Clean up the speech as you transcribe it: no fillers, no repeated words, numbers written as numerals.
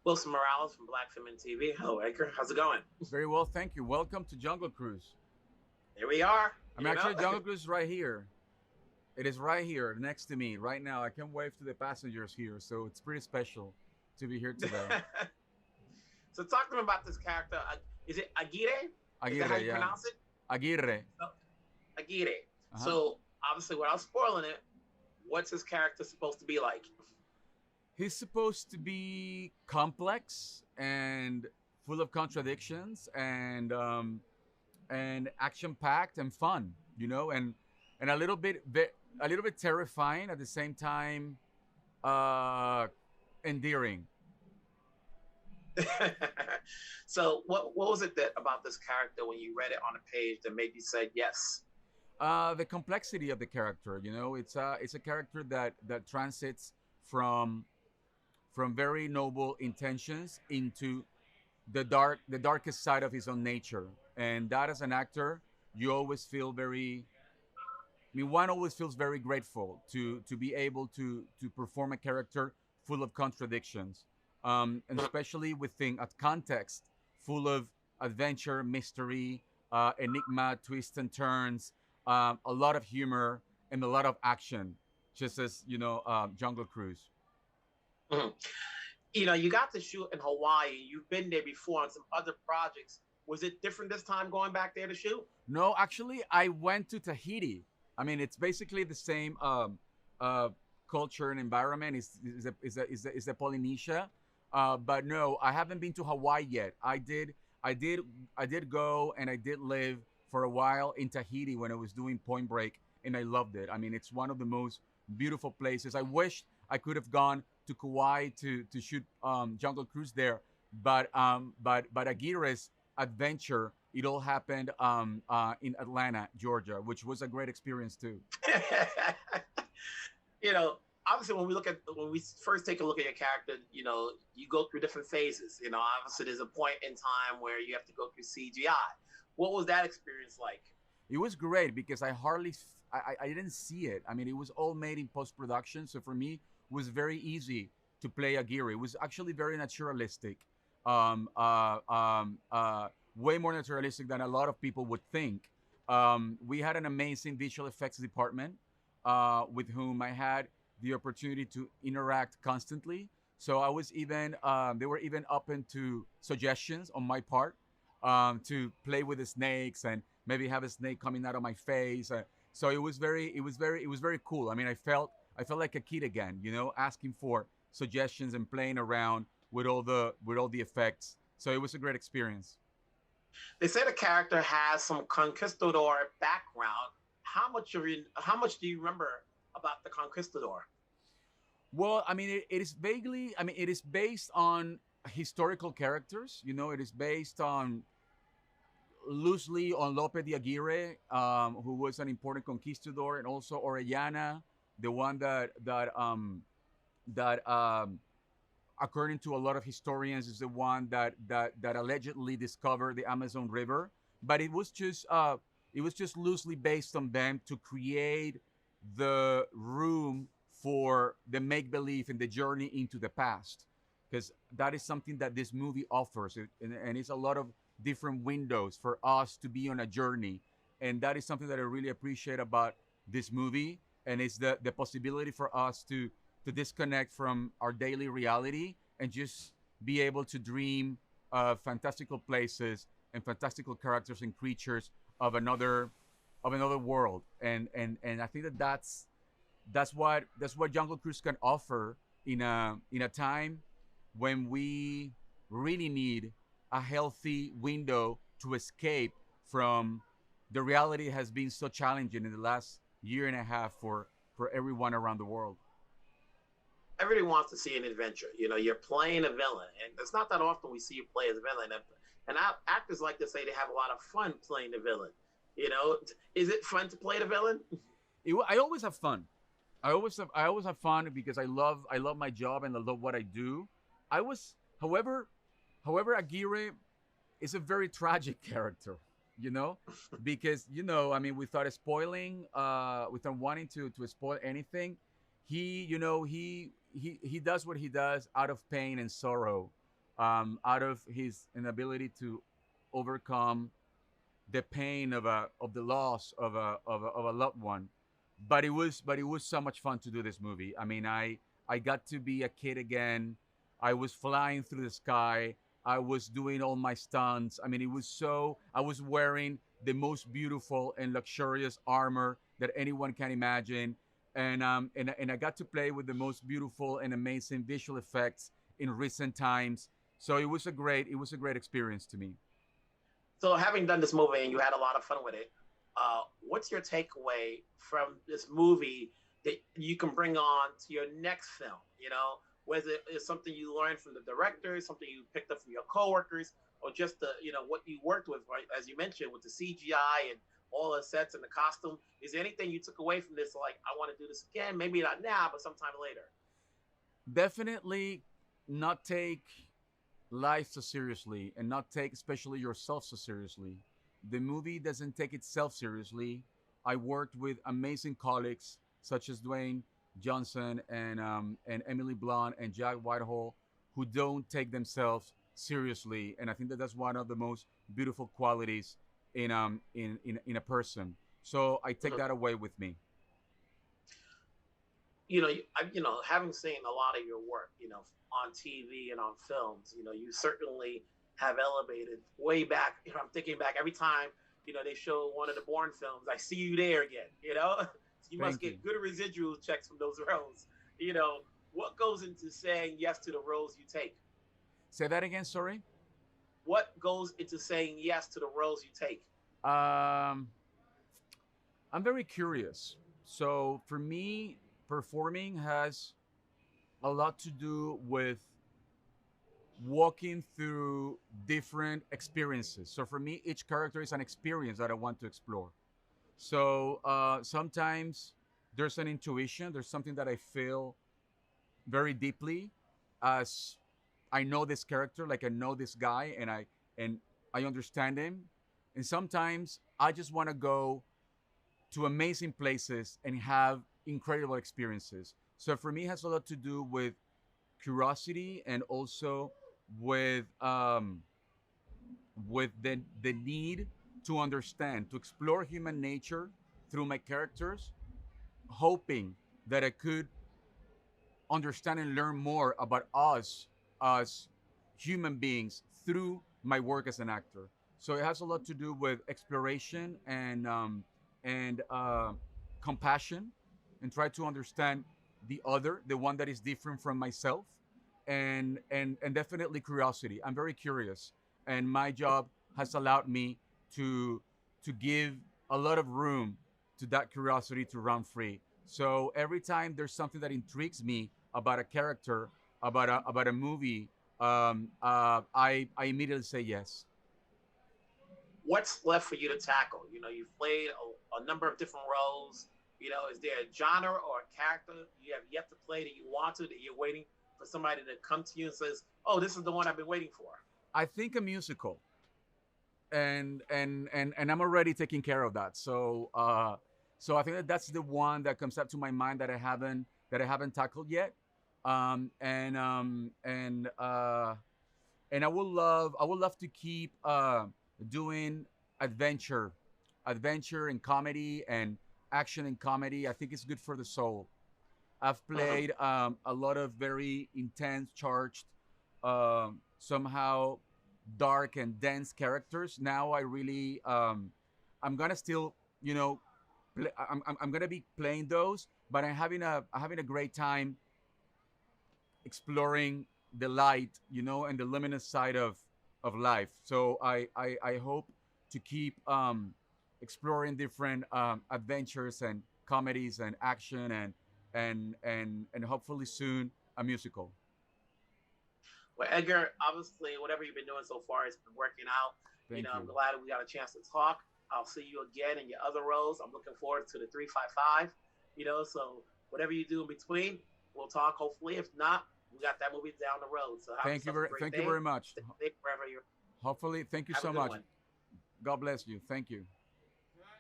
Wilson Morales from Black Film and TV. Hello, Edgar. How's it going? Very well, thank you. Welcome to Jungle Cruise. Here we are. I'm You know, actually Jungle Cruise is right here. It is right here next to me right now. I can wave to the passengers here, so it's pretty special to be here today. so talk to me about this character. Is it Aguirre? Is that how Aguirre, you yeah. pronounce it? Aguirre. No, Aguirre. Uh-huh. So obviously, without spoiling it, what's his character supposed to be like? He's supposed to be complex and full of contradictions and action packed and fun, and a little bit terrifying at the same time, endearing. so what was it that about this character when you read it on a page that made you say yes? The complexity of the character, it's a character that transits from very noble intentions into the darkest side of his own nature, and that as an actor, you always feel very. I mean, one always feels very grateful to be able to perform a character full of contradictions, and especially within a context full of adventure, mystery, enigma, twists and turns, a lot of humor, and a lot of action, just as Jungle Cruise. Mhm. You got to shoot in Hawaii. You've been there before on some other projects. Was it different this time going back there to shoot? No, actually, I went to Tahiti. I mean, it's basically the same uh, culture and environment. Is the Polynesia, but no, I haven't been to Hawaii yet. I did, I did go and I did live for a while in Tahiti when I was doing Point Break, and I loved it. I mean, it's one of the most beautiful places. I wished I could have gone to Kauai to shoot Jungle Cruise there, but Aguirre's adventure, it all happened in Atlanta, Georgia, which was a great experience too. you know, obviously when we first take a look at your character, you go through different phases. Obviously there's a point in time where you have to go through CGI. What was that experience like? It was great because I didn't see it. I mean, it was all made in post production, so for me, it was very easy to play Aguirre. It was actually very naturalistic, um, uh, um, uh, way more naturalistic than a lot of people would think. We had an amazing visual effects department with whom I had the opportunity to interact constantly. So I was even they were even open to suggestions on my part, to play with the snakes and maybe have a snake coming out of my face. So it was very cool. I mean, I felt like a kid again, asking for suggestions and playing around with all the effects. So it was a great experience. They say the character has some conquistador background. How much do you remember about the conquistador? Well, I mean, it is vaguely. I mean, it is based on historical characters. It is based on loosely on Lope de Aguirre, who was an important conquistador, and also Orellana, the one that according to a lot of historians, is the one that allegedly discovered the Amazon River. But it was just loosely based on them to create the room for the make believe and the journey into the past, because that is something that this movie offers, and it's a lot of different windows for us to be on a journey, and that is something that I really appreciate about this movie, and it's the possibility for us to disconnect from our daily reality and just be able to dream of fantastical places and fantastical characters and creatures of another world, and I think that's what Jungle Cruise can offer in a time when we really need a healthy window to escape from the reality has been so challenging in the last year and a half for everyone around the world. Everybody wants to see an adventure. You're playing a villain, and it's not that often we see you play as a villain. And actors like to say they have a lot of fun playing the villain. Is it fun to play the villain? I always have fun. I always have fun because I love my job and I love what I do. I was, however, Aguirre is a very tragic character, you know, because I mean, without wanting to spoil anything, he does what he does out of pain and sorrow, out of his inability to overcome the pain of the loss of a loved one. But it was so much fun to do this movie. I mean, I got to be a kid again. I was flying through the sky. I was doing all my stunts. I mean, it was so. I was wearing the most beautiful and luxurious armor that anyone can imagine, and I got to play with the most beautiful and amazing visual effects in recent times. So it was a great experience to me. So having done this movie and you had a lot of fun with it, what's your takeaway from this movie that you can bring on to your next film? Whether it's something you learned from the director, something you picked up from your coworkers, or just what you worked with, right? As you mentioned, with the CGI and all the sets and the costume. Is there anything you took away from this? Like, I want to do this again, maybe not now, but sometime later. Definitely not take life so seriously, and not take especially yourself so seriously. The movie doesn't take itself seriously. I worked with amazing colleagues such as Dwayne Johnson and Emily Blunt and Jack Whitehall, who don't take themselves seriously, and I think that that's one of the most beautiful qualities in a person. So I take Mhm. that away with me. Having seen a lot of your work, on TV and on films, you certainly have elevated way back. I'm thinking back every time, they show one of the Bourne films. I see you there again. So you must Thank you. get good residual checks from those roles. You know, what goes into saying yes to the roles you take? Say that again. Sorry. What goes into saying yes to the roles you take? Um, I'm very curious. So for me, performing has a lot to do with walking through different experiences. So for me, each character is an experience that I want to explore. So sometimes there's an intuition, there's something that I feel very deeply as I know this character, like I know this guy, and I understand him. And sometimes I just want to go to amazing places and have incredible experiences. So for me, it has a lot to do with curiosity, and also with the need to understand, to explore human nature through my characters, hoping that I could understand and learn more about us as human beings through my work as an actor. So it has a lot to do with exploration and compassion, and try to understand the other, the one that is different from myself, and definitely curiosity. I'm very curious, and my job has allowed me to give a lot of room to that curiosity to run free. So every time there's something that intrigues me about a character, about a movie, I immediately say yes. What's left for you to tackle? You've played a number of different roles. Is there a genre or a character you have yet to play that you want to, that you're waiting for somebody to come to you and says, "Oh, this is the one I've been waiting for"? I think a musical, and I'm already taking care of that. So I think that that's the one that comes up to my mind that I haven't tackled yet. And I would love to keep doing adventure, adventure and comedy, and action and comedy. I think it's good for the soul. I've Mhm. played a lot of very intense, charged, somehow dark and dense characters. Now I'm gonna still, I'm gonna be playing those, but I'm having a great time exploring the light, and the luminous side of life. So I hope to keep exploring different adventures and comedies and action, and hopefully soon a musical. Well, Edgar, obviously, whatever you've been doing so far has been working out. Thank I'm you. glad we got a chance to talk. I'll see you again in your other roles. I'm looking forward to the 355. So whatever you do in between, we'll talk. Hopefully, if not, we got that movie down the road. So have yourself a great Thank you day. very much. Stay safe wherever you're. Hopefully, thank you Have a so good much. one. God bless you. Thank you.